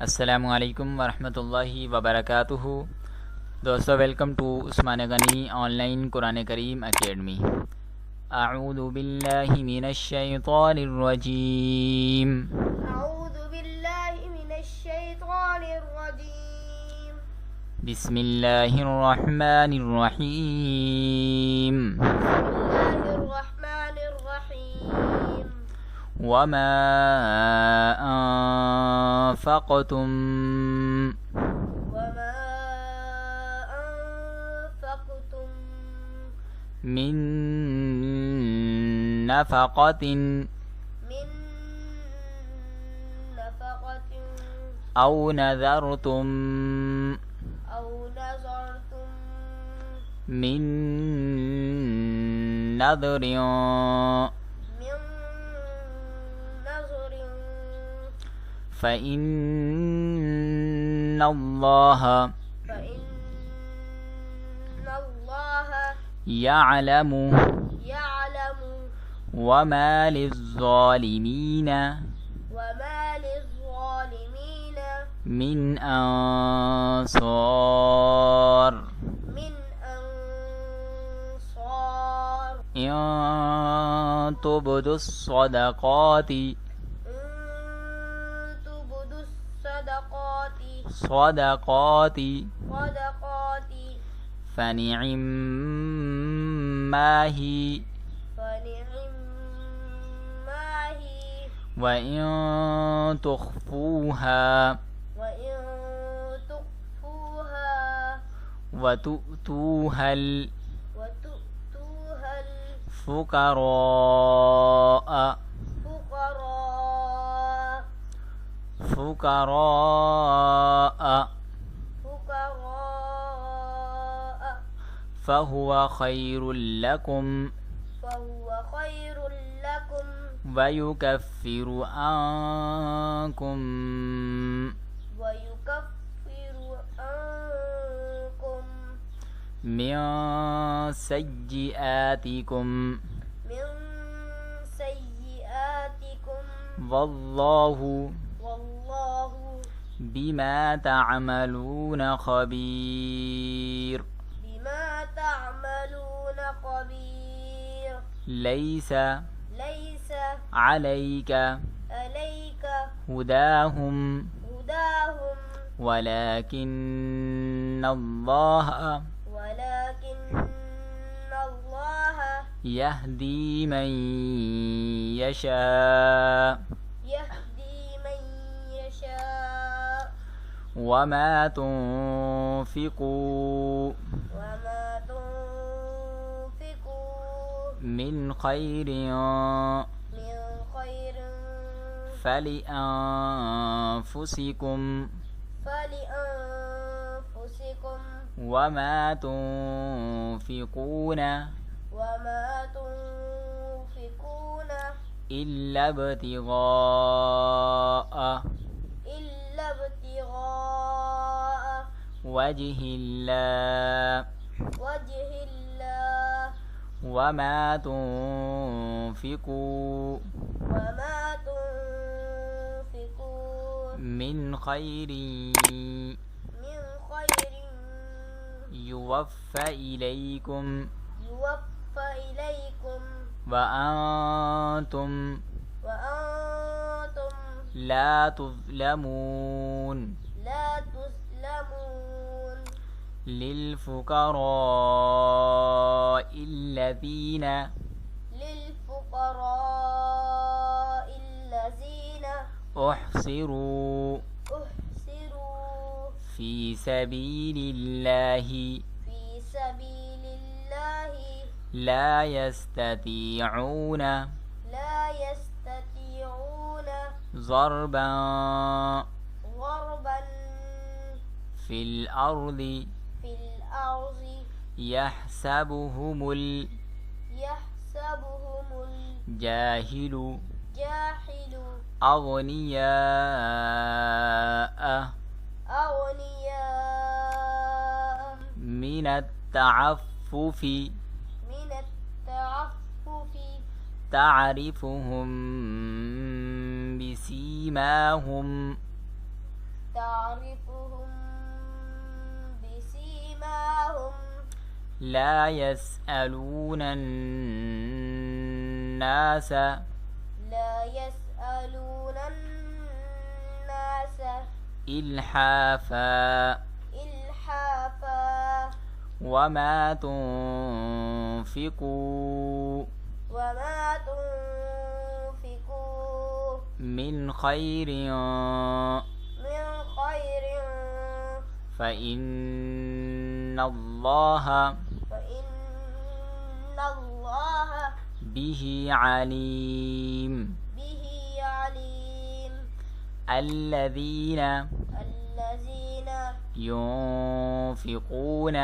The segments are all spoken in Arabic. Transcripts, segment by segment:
السلام علیکم ورحمتہ اللہ وبرکاتہ۔ دوستو ویلکم ٹو عثمان غنی آن لائن قرآن کریم اکیڈمی۔ اعوذ باللہ من الشیطان الرجیم۔ اعوذ باللہ من الشیطان الرجیم۔ بسم اللہ الرحمن الرحیم۔ بسم اللہ الرحمن الرحیم۔ وما أنفقتم من نفقة أو نذرتم من نذر فإن الله يعلم وما للظالمين من أنصار إن تبدوا الصدقات فنعما هي وإن تخفوها وتؤتوها الفقراء فهو خير لكم ويكفر عنكم من سيئاتكم والله بما تعملون خبير ليس عليك هداهم ولكن الله يهدي من يشاء وما تنفقوا من خير فلأنفسكم وما تنفقون إلا ابتغاء وجه الله وما تنفقوا من خير يوفى إليكم وأنتم لا تظلمون للفقراء الذين أحصروا في سبيل الله لا يستطيعون ضربا في الأرض يحسبهم الجاهل أغنياء من التعفف تعرفهم بسيماهم تعرفهم بسيماهم لا يسألون الناس إلحافا وما تنفقوا من خير فإن الله به عليم. الذين ينفقون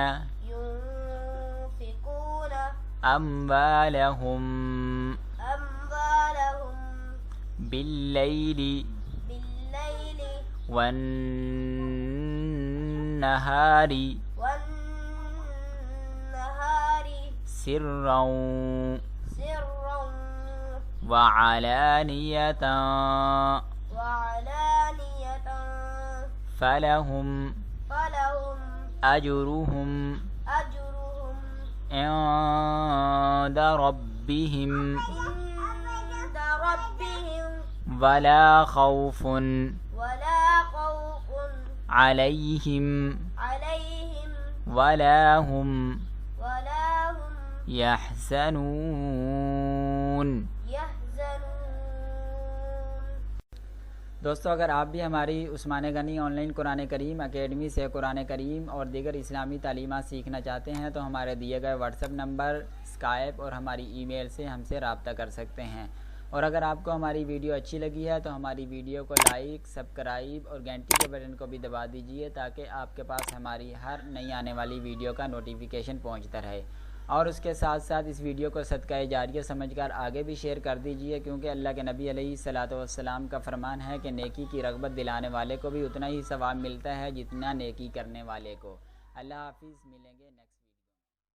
أموالهم بالليل والنهار سرا وعلانية فلهم أجرهم عند ربهم ولا خوف عليهم ولا هم يحزنون. दोस्तों, अगर आप भी हमारी उस्मान गनी ऑनलाइन कुरान करीम अकेडमी से कुरान करीम और दीगर इस्लामी तालीमात सीखना चाहते हैं तो हमारे दिए गए व्हाट्सएप नंबर, स्काइप और हमारी ईमेल से हमसे रब्ता कर सकते हैं। और अगर आपको हमारी वीडियो अच्छी लगी है तो हमारी वीडियो को लाइक, सब्सक्राइब और घंटी के बटन को भी दबा दीजिए ताकि आपके पास हमारी हर नई आने वाली वीडियो का नोटिफिकेशन पहुंचता रहे। और उसके साथ साथ इस वीडियो को सदका जारिया समझकर आगे भी शेयर कर दीजिए, क्योंकि अल्लाह के नबी अलैहिस्सलाम का फरमान है कि नेकी की रग़बत दिलाने वाले को भी उतना ही सवाब मिलता है जितना नेकी करने वाले को। अल्लाह हाफिज़, मिलेंगे नेक्स्ट